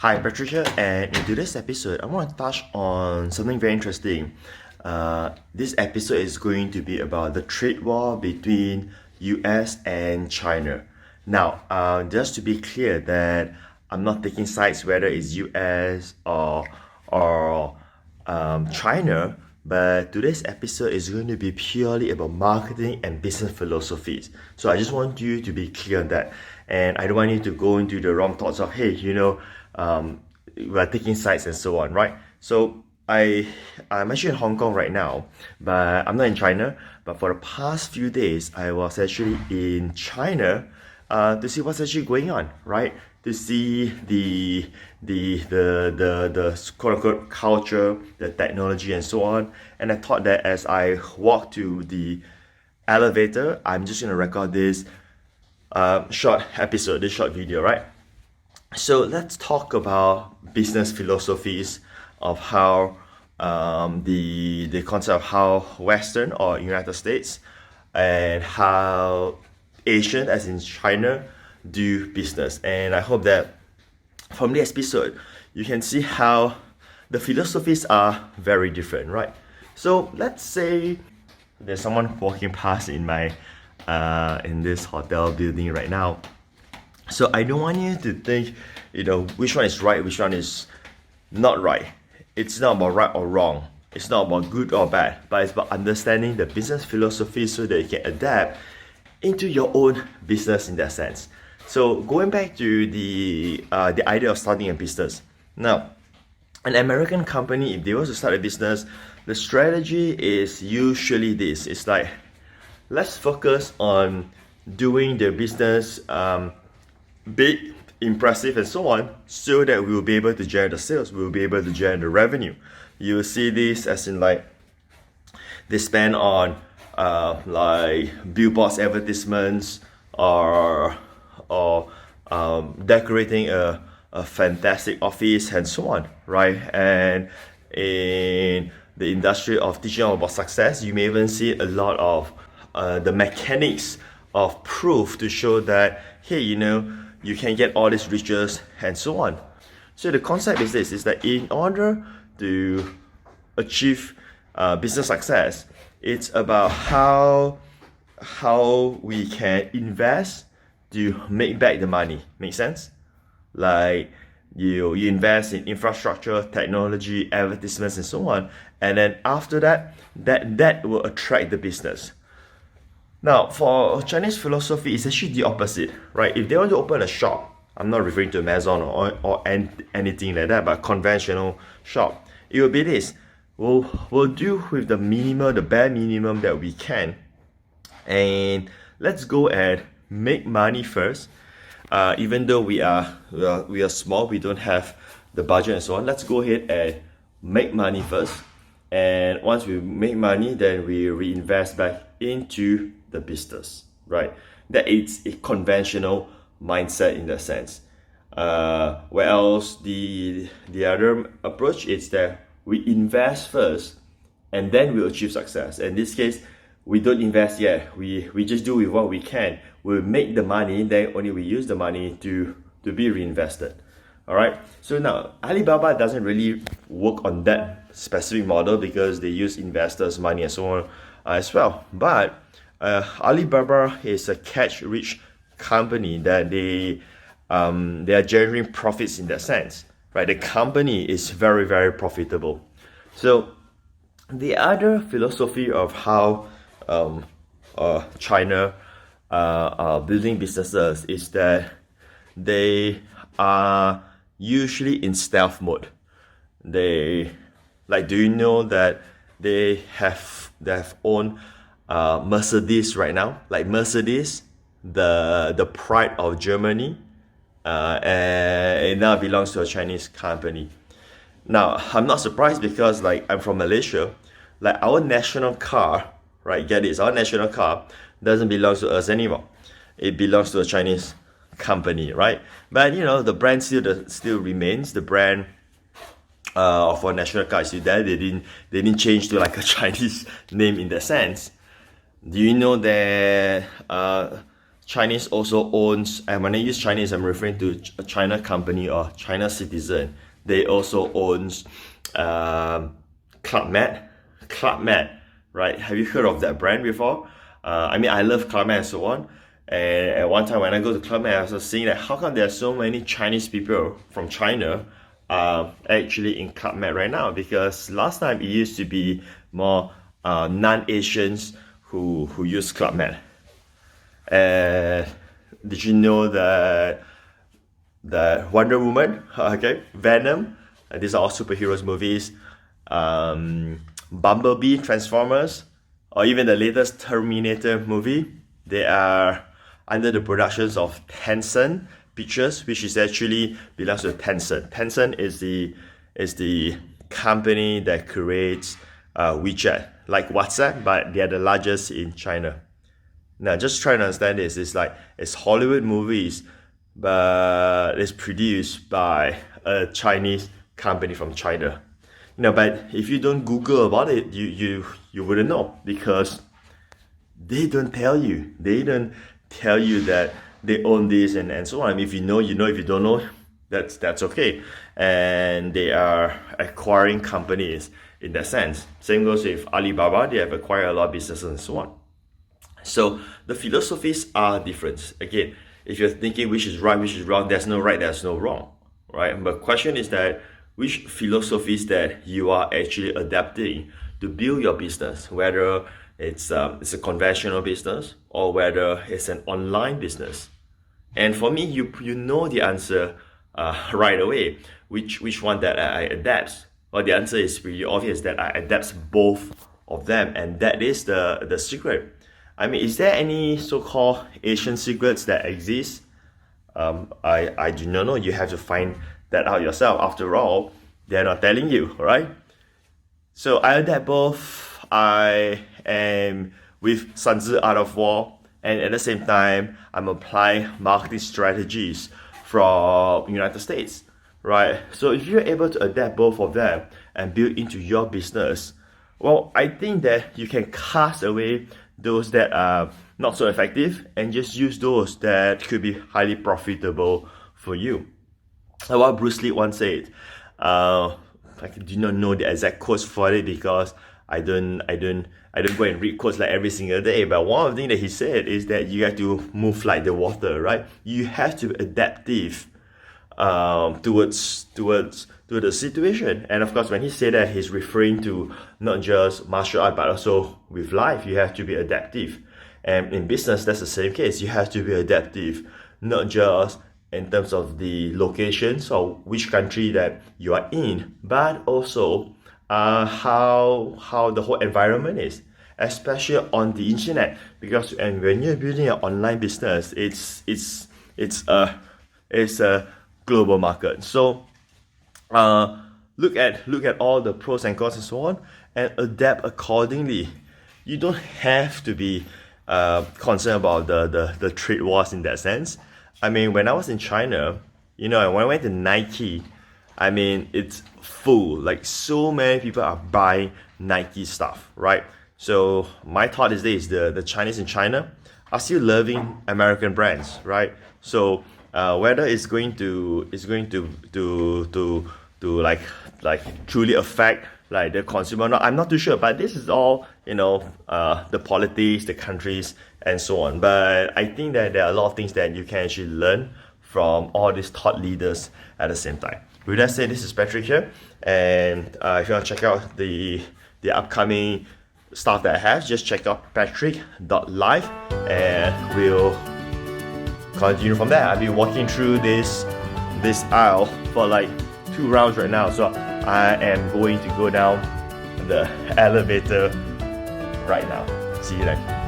Hi, Patricia, and in today's episode, I want to touch on something very interesting. This episode is going to be about the trade war between US and China. Now, just to be clear that I'm not taking sides whether it's US or China, but today's episode is going to be purely about marketing and business philosophies. So I just want you to be clear on that, and I don't want you to go into the wrong thoughts of, hey, we're taking sides and so on, right? So I'm actually in Hong Kong right now, but I'm not in China. But for the past few days, I was actually in China to see what's actually going on, right? To see the quote unquote culture, the technology, and so on. And I thought that as I walk to the elevator, I'm just gonna record this short episode, this short video, right? So let's talk about business philosophies of how the concept of how Western or United States and how Asian, as in China, do business. And I hope that from this episode, you can see how the philosophies are very different, right? So let's say there's someone walking past in my in this hotel building right now. So I don't want you to think, which one is right, which one is not right. It's not about right or wrong. It's not about good or bad, but it's about understanding the business philosophy so that you can adapt into your own business in that sense. So going back to the idea of starting a business. Now, an American company, if they want to start a business, the strategy is usually this. It's like, let's focus on doing the business big, impressive, and so on, so that we will be able to generate the sales, we will be able to generate the revenue. You will see this as in like they spend on like billboards, advertisements, or decorating a fantastic office and so on, right? And in the industry of teaching about success, you may even see a lot of the mechanics of proof to show that, hey, you can get all these riches and so on. So the concept is this, is that in order to achieve business success, it's about how we can invest to make back the money. Make sense? Like you invest in infrastructure, technology, advertisements, and so on, and then after that will attract the business. Now, for Chinese philosophy, it's actually the opposite, right? If they want to open a shop, I'm not referring to Amazon or anything like that, but conventional shop, it will be this. We'll do with the bare minimum that we can, and let's go and make money first. Even though we are small, we don't have the budget and so on. Let's go ahead and make money first, and once we make money, then we reinvest back into the business, right? That is a conventional mindset in that sense. Whereas the other approach is that we invest first and then we achieve success. In this case, we don't invest yet. We just do with what we can. We make the money, then only we use the money to be reinvested. All right. So now Alibaba doesn't really work on that specific model because they use investors' money and so on as well. But Alibaba is a cash-rich company that they are generating profits in that sense, right? The company is very, very profitable. So the other philosophy of how China are building businesses is that they are usually in stealth mode. Do you know that they have own Mercedes right now? Like Mercedes, the pride of Germany, and it now belongs to a Chinese company. Now, I'm not surprised because I'm from Malaysia, our national car, right? Get it? Our national car doesn't belong to us anymore. It belongs to a Chinese company, right? But the brand still remains. The brand of our national car is still there. They didn't change to like a Chinese name in that sense. Do you know that Chinese also owns, and when I use Chinese, I'm referring to a China company or China citizen. They also owns Club Med. Club Med, right? Have you heard of that brand before? I mean, I love Club Med and so on. And at one time when I go to Club Med, I was seeing that how come there are so many Chinese people from China actually in Club Med right now? Because last time it used to be more non-Asians who use Club Med. And did you know that Wonder Woman, okay, Venom, these are all superheroes movies, Bumblebee, Transformers, or even the latest Terminator movie, they are under the productions of Tencent Pictures, which is actually belongs to Tencent. Tencent is the company that creates WeChat, like WhatsApp, but they are the largest in China. Now, just trying to understand this. It's Hollywood movies, but it's produced by a Chinese company from China. But if you don't Google about it, you wouldn't know, because they don't tell you. They don't tell you that they own this and so on. I mean, if you know, you know. If you don't know, that's okay. And they are acquiring companies in that sense. Same goes with Alibaba. They have acquired a lot of businesses and so on. So the philosophies are different. Again, if you're thinking which is right, which is wrong, there's no right, there's no wrong, right? But the question is that which philosophies that you are actually adapting to build your business, whether it's a conventional business or whether it's an online business. And for me, you know the answer right away, which one that I adapt. Well, the answer is pretty obvious, that I adapt both of them, and that is the secret. I mean, is there any so-called Asian secrets that exist? I do not know. You have to find that out yourself. After all, they're not telling you, right? So I adapt both. I am with Sun Tzu Art of War, and at the same time, I'm applying marketing strategies from United States, right? So if you're able to adapt both of them and build into your business, well, I think that you can cast away those that are not so effective and just use those that could be highly profitable for you. Like what Bruce Lee once said, I do not know the exact quotes for it because I don't go and read quotes like every single day. But one of the things that he said is that you have to move like the water, right? You have to be adaptive towards the situation. And of course, when he said that, he's referring to not just martial art but also with life. You have to be adaptive, and in business that's the same case. You have to be adaptive, not just in terms of the locations or which country that you are in, but also how the whole environment is, especially on the internet. Because and when you're building an online business, it's a global market. So look at all the pros and cons and so on, and adapt accordingly. You don't have to be concerned about the trade wars in that sense. I mean, when I was in China, when I went to Nike, I mean, it's full. Like, so many people are buying Nike stuff, right? So my thought is this: the Chinese in China are still loving American brands, right? So whether it's going to like truly affect like the consumer or not, I'm not too sure. But this is all the politics, the countries, and so on. But I think that there are a lot of things that you can actually learn from all these thought leaders at the same time. With that said, this is Patrick here, and if you want to check out the upcoming stuff that I have, just check out patrick.live, and we'll continue from there. I've been walking through this aisle for like 2 rounds right now, so I am going to go down the elevator right now. See you then.